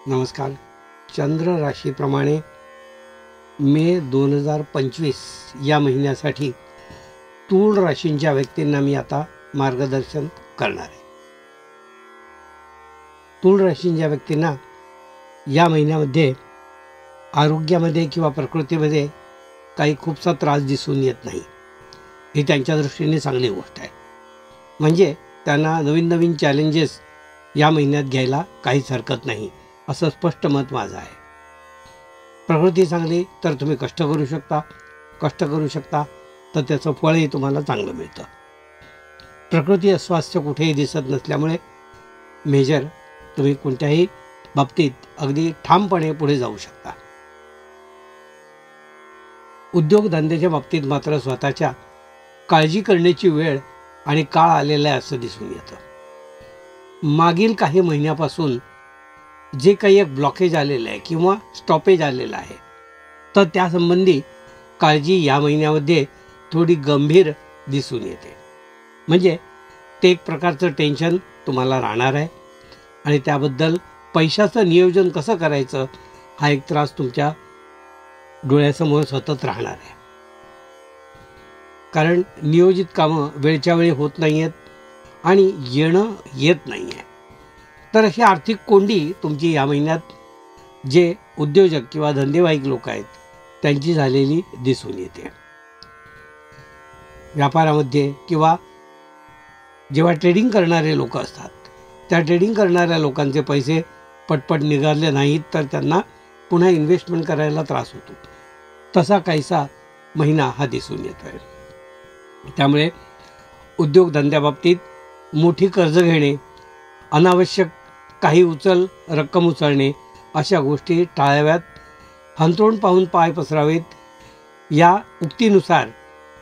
नमस्कार. चंद्र राशीप्रमाणे मे 2025 या महिन्यासाठी तूळ राशींच्या व्यक्तींना मी आता मार्गदर्शन करणार आहे. तूळ राशींच्या व्यक्तींना या महिन्यामध्ये आरोग्यामध्ये किंवा प्रकृतीमध्ये काही खूपसा त्रास दिसून येत नाही. ही त्यांच्या दृष्टीने चांगली गोष्ट आहे. म्हणजे त्यांना नवीन नवीन चॅलेंजेस या महिन्यात घ्यायला काहीच हरकत नाही, असं स्पष्ट मत माझं आहे. प्रकृती चांगली तर तुम्ही कष्ट करू शकता तर त्याचं फळही तुम्हाला चांगलं मिळतं. प्रकृती अस्वास्थ्य कुठेही दिसत नसल्यामुळे मेजर तुम्ही कोणत्याही बाबतीत अगदी ठामपणे पुढे जाऊ शकता. उद्योगधंद्याच्या बाबतीत मात्र स्वतःच्या काळजी करण्याची वेळ आणि काळ आलेला आहे असं दिसून येतं. मागील काही महिन्यापासून जे काही एक ब्लॉकेज आलेलं आहे किंवा स्टॉपेज आलेलं आहे तर त्यासंबंधी काळजी या महिन्यामध्ये थोडी गंभीर दिसून येते. म्हणजे ते एक प्रकारचं टेन्शन तुम्हाला राहणार आहे आणि त्याबद्दल पैशाचं नियोजन कसं करायचं हा एक त्रास तुमच्या डोळ्यासमोर सतत राहणार आहे. कारण नियोजित कामं वेळच्या वेळी होत नाही आहेत आणि येणं येत नाही आहे. तर अशी आर्थिक कोंडी तुमची या महिन्यात जे उद्योजक किंवा धंदेवाईक लोक आहेत त्यांची झालेली दिसून येते. व्यापारामध्ये किंवा जेव्हा ट्रेडिंग करणारे लोक असतात त्या ट्रेडिंग करणाऱ्या लोकांचे पैसे पटपट निघाले नाहीत तर त्यांना पुन्हा इन्व्हेस्टमेंट करायला त्रास होतो. तसा काहीसा महिना हा दिसून येतो आहे. त्यामुळे उद्योगधंद्याबाबतीत मोठी कर्ज घेणे, अनावश्यक काही रक्कम उचलणे अशा गोष्टी टाळाव्यात. हंतरुण पाहून पाय पसरावेत या उक्तीनुसार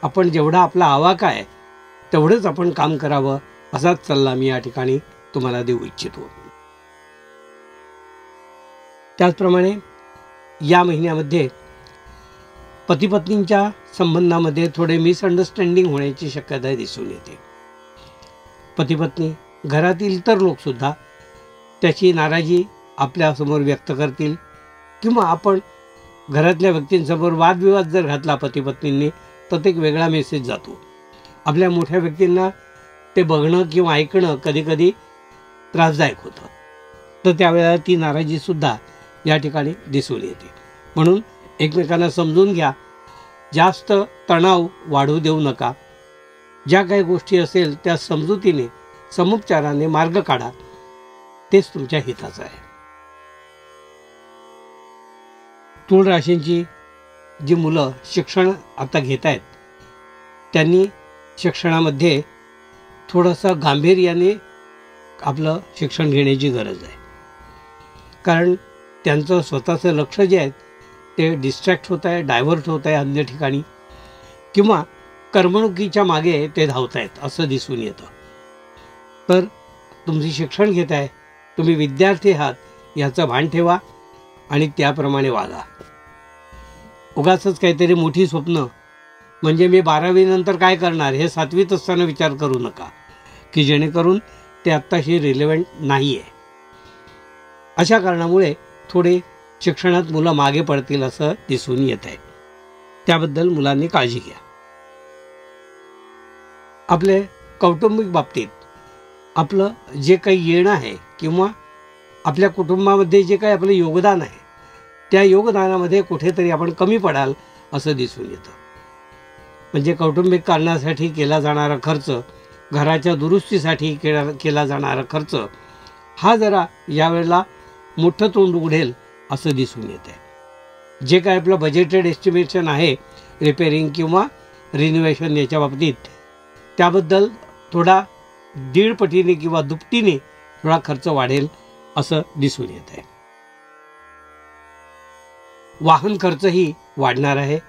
आपण जेवढा आपला आवाका आहे तेवढंच आपण काम करावं असाच सल्ला मी या ठिकाणी तुम्हाला देऊ इच्छितो. त्याचप्रमाणे या महिन्यामध्ये पतीपत्नींच्या संबंधामध्ये थोडे मिसअंडरस्टँडिंग होण्याची शक्यता दिसून येते. पतीपत्नी घरातील इतर लोकसुद्धा त्याची नाराजी आपल्यासमोर व्यक्त करतील किंवा आपण घरातल्या व्यक्तींसमोर वादविवाद जर घातला पतीपत्नींनी तर ते एक वेगळा मेसेज जातो. आपल्या मोठ्या व्यक्तींना ते बघणं किंवा ऐकणं कधीकधी त्रासदायक होतं. तर त्यावेळेला ती नाराजीसुद्धा या ठिकाणी दिसून येते. म्हणून एकमेकांना समजून घ्या. जास्त तणाव वाढू देऊ नका. ज्या काही गोष्टी असेल त्या समजुतीने समुपचाराने मार्ग काढा. तेच तुमच्या हिताचं आहे. तूळ राशींची जी मुलं शिक्षण आता घेत आहेत त्यांनी शिक्षणामध्ये थोडंसं गांभीर्याने आपलं शिक्षण घेण्याची गरज आहे. कारण त्यांचं स्वतःचं लक्ष जे आहे ते डिस्ट्रॅक्ट होत आहे, डायव्हर्ट होत आहे अन्य ठिकाणी किंवा करमणुकीच्या मागे ते धावत आहेत असं दिसून येतं. तर तुम्ही शिक्षण घेत आहे, तुम्ही विद्यार्थी आहात याचं भान ठेवा आणि त्याप्रमाणे वागा. उगाचच काहीतरी मोठी स्वप्न म्हणजे मी 12वी नंतर काय करणार हे 7वीत असताना विचार करू नका की जेणेकरून ते आत्ताशी रिलेव्हंट नाही आहे. अशा कारणामुळे थोडे शिक्षणात मुलं मागे पडतील असं दिसून येत आहे. त्याबद्दल मुलांनी काळजी घ्या. आपले कौटुंबिक बाबतीत आपलं जे काही येणं आहे किंवा आपल्या कुटुंबामध्ये जे काही आपलं योगदान आहे त्या योगदानामध्ये कुठेतरी आपण कमी पडाल असं दिसून येतं. म्हणजे कौटुंबिक कारणासाठी केला जाणारा खर्च, घराच्या दुरुस्तीसाठी केला जाणारा खर्च हा जरा यावेळेला मोठं तोंड उघडेल असं दिसून येत आहे. जे काय आपलं बजेटेड एस्टिमेशन आहे रिपेरिंग किंवा रिनोव्हेशन याच्या बाबतीत त्याबद्दल थोडा 1.5 पटीने किंवा दुपटीने थोडा खर्च वाढेल असं दिसून येत आहे. वाहन खर्चही वाढणार आहे.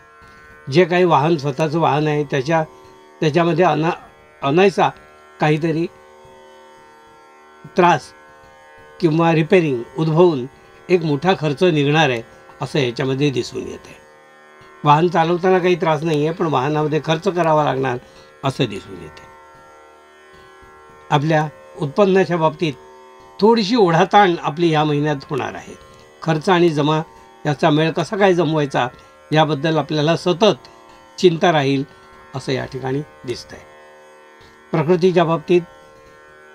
जे काही वाहन स्वतःचं वाहन आहे त्याच्यामध्ये अनायसा काहीतरी त्रास किंवा रिपेरिंग उद्भवून एक मोठा खर्च निघणार आहे असं याच्यामध्ये दिसून येत आहे. वाहन चालवताना काही त्रास नाही आहे पण वाहनामध्ये खर्च करावा लागणार असं दिसून येते. आपल्या उत्पन्नाच्या बाबतीत थोडीशी ओढाताण आपली या महिन्यात होणार आहे. खर्च आणि जमा याचा मेळ कसा काय जमवायचा याबद्दल आपल्याला सतत चिंता राहील असं या ठिकाणी दिसतंय. प्रकृतीच्या बाबतीत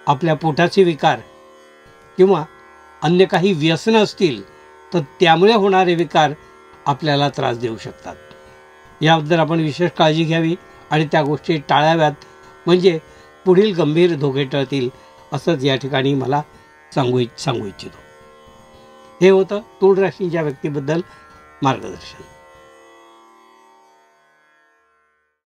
आपल्या पोटाचे विकार किंवा अन्य काही व्यसनं असतील तर त्यामुळे होणारे विकार आपल्याला त्रास देऊ शकतात. याबद्दल आपण विशेष काळजी घ्यावी आणि त्या गोष्टी टाळाव्यात, म्हणजे पुढील गंभीर धोके टळतील असंच या ठिकाणी मला सांगू इच्छितो. हे होतं तूळ राशींच्या व्यक्तीबद्दल मार्गदर्शन.